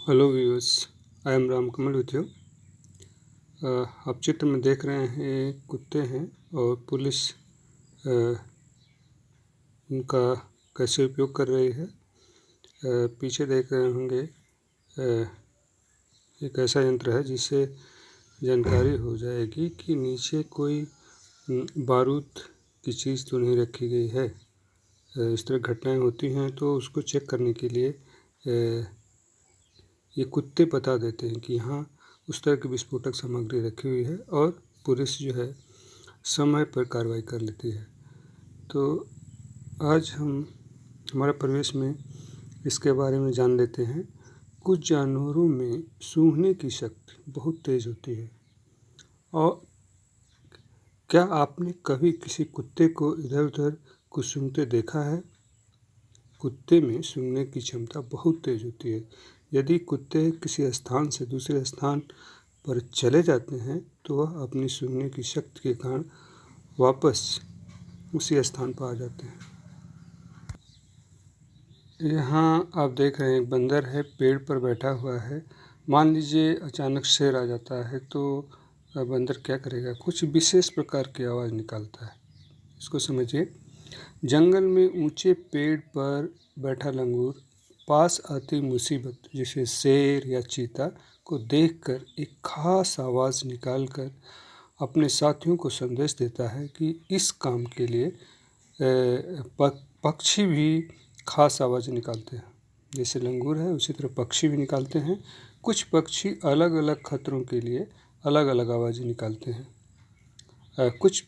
Hello viewers, I am Ram Kamal with you. आप चित्र में देख रहे हैं कुत्ते हैं और पुलिस उनका कैसे उपयोग कर रही है। पीछे देख रहे होंगे एक ऐसा यंत्र है जिससे जानकारी हो जाएगी कि नीचे कोई बारूद की चीज़ तो नहीं रखी गई है। इस तरह घटनाएं होती हैं तो उसको चेक करने के लिए ये कुत्ते बता देते हैं कि यहाँ उस तरह की विस्फोटक सामग्री रखी हुई है और पुलिस जो है समय पर कार्रवाई कर लेती है। तो आज हमारे परिवेश में इसके बारे में जान लेते हैं। कुछ जानवरों में सूंघने की शक्ति बहुत तेज़ होती है। और क्या आपने कभी किसी कुत्ते को इधर उधर कुछ सूंघते देखा है? कुत्ते में सूंघने की क्षमता बहुत तेज़ होती है। यदि कुत्ते किसी स्थान से दूसरे स्थान पर चले जाते हैं तो वह अपनी सूंघने की शक्ति के कारण वापस उसी स्थान पर आ जाते हैं। यहाँ आप देख रहे हैं एक बंदर है, पेड़ पर बैठा हुआ है। मान लीजिए अचानक शेर आ जाता है तो बंदर क्या करेगा? कुछ विशेष प्रकार की आवाज़ निकालता है। इसको समझिए। जंगल में ऊंचे पेड़ पर बैठा लंगूर पास आती मुसीबत जैसे शेर या चीता को देखकर एक खास आवाज़ निकालकर अपने साथियों को संदेश देता है कि इस काम के लिए पक्षी भी खास आवाज़ निकालते हैं। जैसे लंगूर है उसी तरह पक्षी भी निकालते हैं। कुछ पक्षी अलग अलग खतरों के लिए अलग अलग आवाज़ें निकालते हैं। कुछ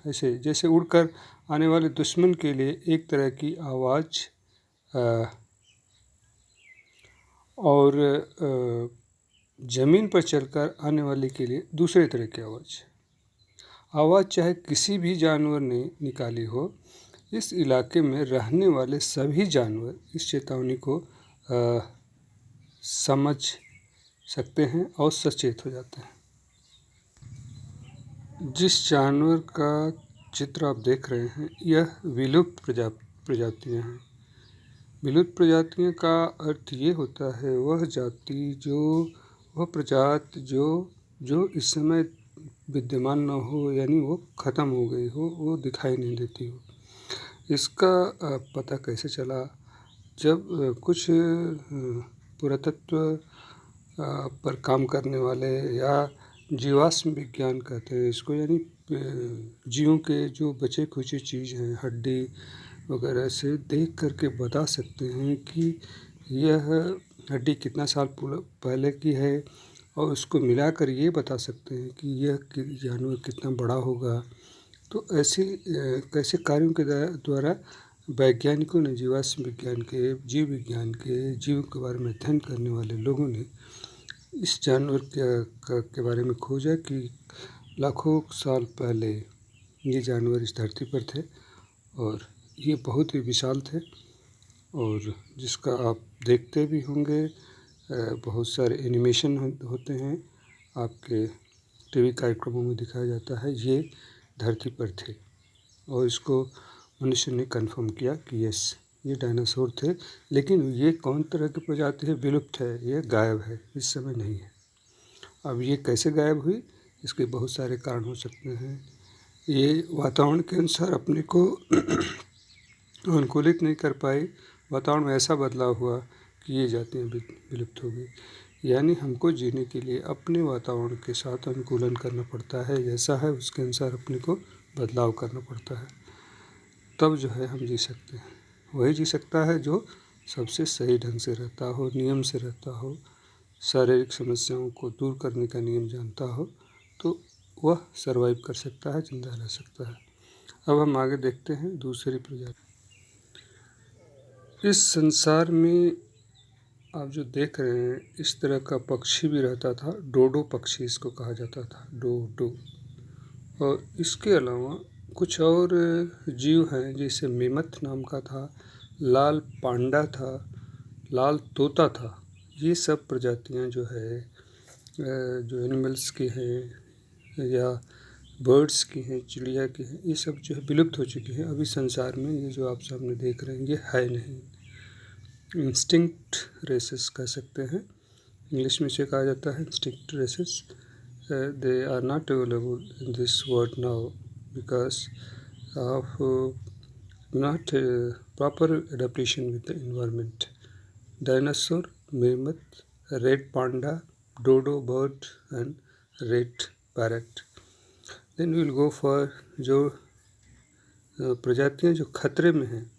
ऐसे जैसे उड़कर आने वाले दुश्मन के लिए एक तरह की आवाज़ और ज़मीन पर चलकर आने वाले के लिए दूसरे तरह की आवाज़ चाहे किसी भी जानवर ने निकाली हो, इस इलाके में रहने वाले सभी जानवर इस चेतावनी को समझ सकते हैं और सचेत हो जाते हैं। जिस जानवर का चित्र आप देख रहे हैं यह विलुप्त प्रजातियां हैं। विलुप्त प्रजातियों का अर्थ ये होता है वह प्रजाति जो इस समय विद्यमान न हो, यानी वो ख़त्म हो गई हो, वो दिखाई नहीं देती हो। इसका पता कैसे चला? जब कुछ पुरातत्व पर काम करने वाले या जीवाश्म विज्ञान कहते हैं इसको, यानी जीवों के जो बचे खुचे चीज़ हैं, हड्डी वगैरह से देख करके बता सकते हैं कि यह हड्डी कितना साल पहले की है और उसको मिलाकर ये बता सकते हैं कि यह जानवर कितना बड़ा होगा। तो ऐसे कैसे कार्यों के द्वारा वैज्ञानिकों ने, जीवाश्म विज्ञान के, जीव विज्ञान के, जीव के बारे में अध्ययन करने वाले लोगों ने इस जानवर के बारे में खोजा कि लाखों साल पहले ये जानवर इस धरती पर थे और ये बहुत ही विशाल थे और जिसका आप देखते भी होंगे। बहुत सारे एनिमेशन होते हैं, आपके टीवी कार्यक्रमों में दिखाया जाता है। ये धरती पर थे और इसको मनुष्य ने कंफर्म किया कि यस, ये डायनासोर थे। लेकिन ये कौन तरह की प्रजाति है? विलुप्त है, ये गायब है, इस समय नहीं है। अब ये कैसे गायब हुई? इसके बहुत सारे कारण हो सकते हैं। ये वातावरण के अनुसार अपने को अनुकूलित नहीं कर पाई, वातावरण में ऐसा बदलाव हुआ कि ये जातियाँ विलुप्त हो गई। यानी हमको जीने के लिए अपने वातावरण के साथ अनुकूलन करना पड़ता है, जैसा है उसके अनुसार अपने को बदलाव करना पड़ता है, तब जो है हम जी सकते हैं। वही जी सकता है जो सबसे सही ढंग से रहता हो, नियम से रहता हो, शारीरिक समस्याओं को दूर करने का नियम जानता हो, तो वह सर्वाइव कर सकता है, जिंदा रह सकता है। अब हम आगे देखते हैं दूसरी प्रजाति। इस संसार में आप जो देख रहे हैं इस तरह का पक्षी भी रहता था, डोडो पक्षी इसको कहा जाता था, डोडो। और इसके अलावा कुछ और जीव हैं, जैसे मेमथ नाम का था, लाल पांडा था, लाल तोता था। ये सब प्रजातियां जो है जो एनिमल्स की हैं या बर्ड्स की हैं, चिड़िया की हैं, ये सब जो है विलुप्त हो चुकी हैं। अभी संसार में ये जो आप सामने देख रहे हैं ये है नहीं। इंस्टिंक्ट रेसेस कह सकते हैं, इंग्लिश में इसे कहा जाता है instinct races. They are not available in this world now because of not proper adaptation with the environment. Dinosaur, mammoth, red panda, dodo bird and red parrot. Then we will go for जो प्रजातियां जो खतरे में हैं,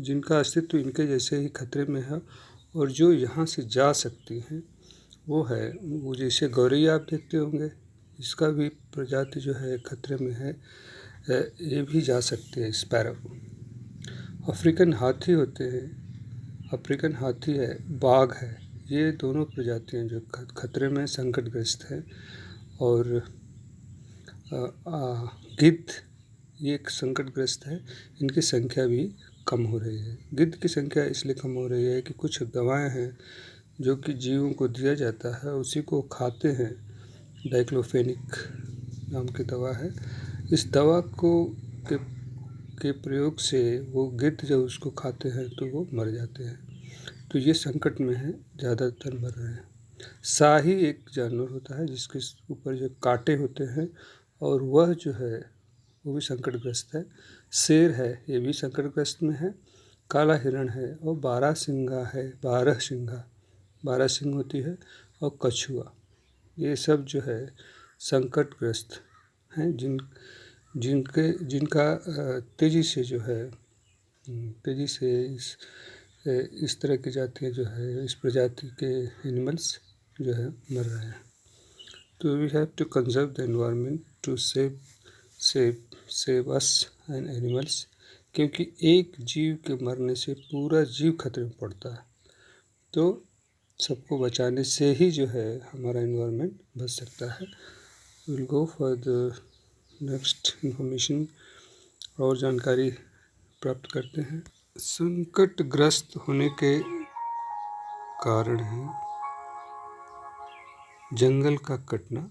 जिनका अस्तित्व इनके जैसे ही खतरे में है और जो यहाँ से जा सकती हैं वो है, वो जैसे गौरैया आप देखते होंगे, इसका भी प्रजाति जो है खतरे में है, ये भी जा सकते हैं स्पैरो। अफ्रीकन हाथी होते हैं, अफ्रीकन हाथी है, बाघ है, ये दोनों प्रजातियां जो खतरे में संकटग्रस्त हैं। और गिद्ध ये एक संकटग्रस्त है, इनकी संख्या भी कम हो रही है। गिद्ध की संख्या इसलिए कम हो रही है कि कुछ दवाएं हैं जो कि जीवों को दिया जाता है, उसी को खाते हैं, डाइक्लोफेनिक नाम की दवा है। इस दवा के प्रयोग से वो गिद्ध जब उसको खाते हैं तो वो मर जाते हैं, तो ये संकट में है, ज़्यादातर मर रहे हैं। शाही एक जानवर होता है जिसके ऊपर जो कांटे होते हैं और वह जो है वो भी संकटग्रस्त है। शेर है, ये भी संकटग्रस्त में है। काला हिरण है और बारहसिंगा है, बारह सिंग होती है, और कछुआ, ये सब जो है संकटग्रस्त हैं, जिनका तेज़ी से जो है इस तरह की जातियाँ जो है, इस प्रजाति के एनिमल्स जो है मर रहे हैं। तो we have to conserve the environment to save us and animals, क्योंकि एक जीव के मरने से पूरा जीव खतरे में पड़ता है। तो सबको बचाने से ही जो है हमारा एनवायरनमेंट बच सकता है। Will go for the next information, और जानकारी प्राप्त करते हैं। संकटग्रस्त होने के कारण हैं जंगल का कटना,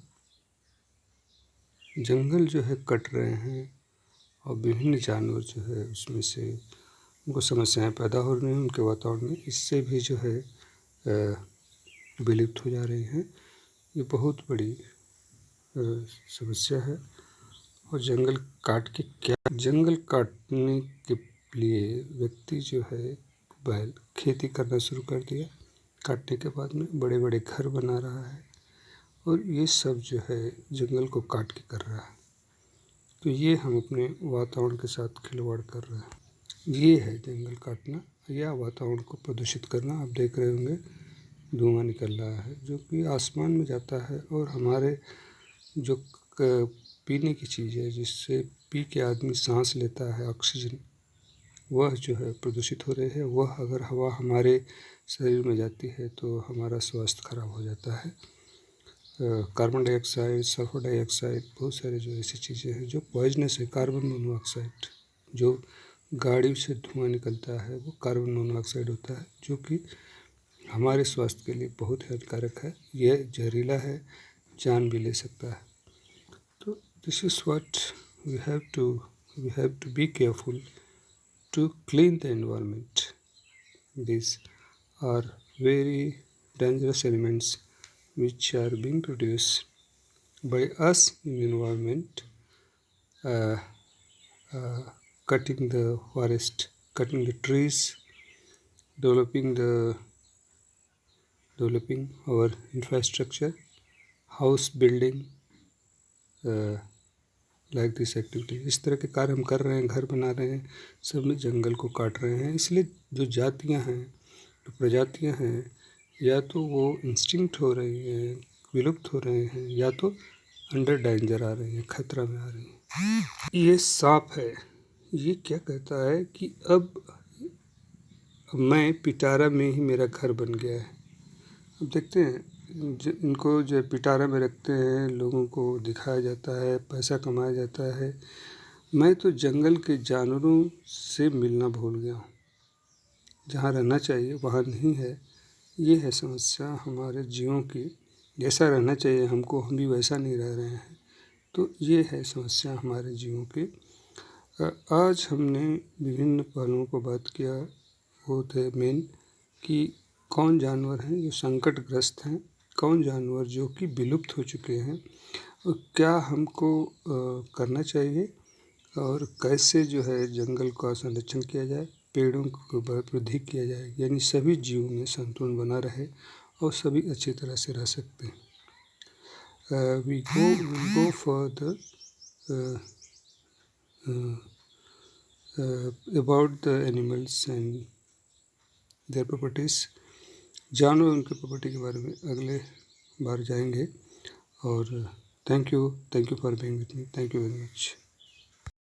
जंगल जो है कट रहे हैं और विभिन्न जानवर जो है उसमें से उनको समस्याएं पैदा हो रही हैं उनके वातावरण में, इससे भी जो है विलुप्त हो जा रही हैं। ये बहुत बड़ी समस्या है। और जंगल काटने के लिए व्यक्ति जो है पहले खेती करना शुरू कर दिया, काटने के बाद में बड़े बड़े घर बना रहा है, और ये सब जो है जंगल को काट के कर रहा है। तो ये हम अपने वातावरण के साथ खिलवाड़ कर रहे हैं। ये है जंगल काटना या वातावरण को प्रदूषित करना। आप देख रहे होंगे धुआं निकल रहा है जो कि आसमान में जाता है, और हमारे जो पीने की चीज़ है जिससे पी के आदमी सांस लेता है, ऑक्सीजन, वह जो है प्रदूषित हो रही है। वह अगर हवा हमारे शरीर में जाती है तो हमारा स्वास्थ्य खराब हो जाता है। कार्बन डाइऑक्साइड, सल्फर डाइऑक्साइड, बहुत सारे जो ऐसी चीज़ें हैं जो पॉइजनस है। कार्बन मोनोऑक्साइड, जो गाड़ी से धुआं निकलता है वो कार्बन मोनोऑक्साइड होता है, जो कि हमारे स्वास्थ्य के लिए बहुत हानिकारक है। यह जहरीला है, जान भी ले सकता है। तो this is what we have to be careful to clean the environment. These are very dangerous elements which are being produced by us in the environment, uh, cutting the forest, cutting the trees, developing our infrastructure, house building, like this activity. इस तरह के कार्य हम कर रहे हैं, घर बना रहे हैं, सब में जंगल को काट रहे हैं। इसलिए जो जातियां हैं, जो प्रजातियां हैं, या तो वो इंस्टिंक्ट हो रही हैं, विलुप्त हो रहे हैं, या तो अंडर डेंजर आ रही हैं, खतरा में आ रही हैं। ये सांप है, ये क्या कहता है कि अब मैं पिटारा में ही मेरा घर बन गया है। अब देखते हैं, इनको जो पिटारा में रखते हैं, लोगों को दिखाया जाता है, पैसा कमाया जाता है। मैं तो जंगल के जानवरों से मिलना भूल गया हूँ, जहाँ रहना चाहिए वहाँ नहीं है। ये है समस्या हमारे जीवों की, जैसा रहना चाहिए हमको, हम भी वैसा नहीं रह रहे हैं। तो ये है समस्या हमारे जीवों की। आज हमने विभिन्न पहलुओं पर बात किया। वो थे मेन कि कौन जानवर हैं जो संकटग्रस्त हैं, कौन जानवर जो कि विलुप्त हो चुके हैं और क्या हमको करना चाहिए और कैसे जो है जंगल का संरक्षण किया जाए, पेड़ों को वृद्धि किया जाए, यानी सभी जीवों में संतुलन बना रहे और सभी अच्छी तरह से रह सकते हैं। We go for the about the animals and their properties। जानवर उनके प्रॉपर्टी के बारे में अगले बार जाएंगे। और thank you for being with me. Thank you very much.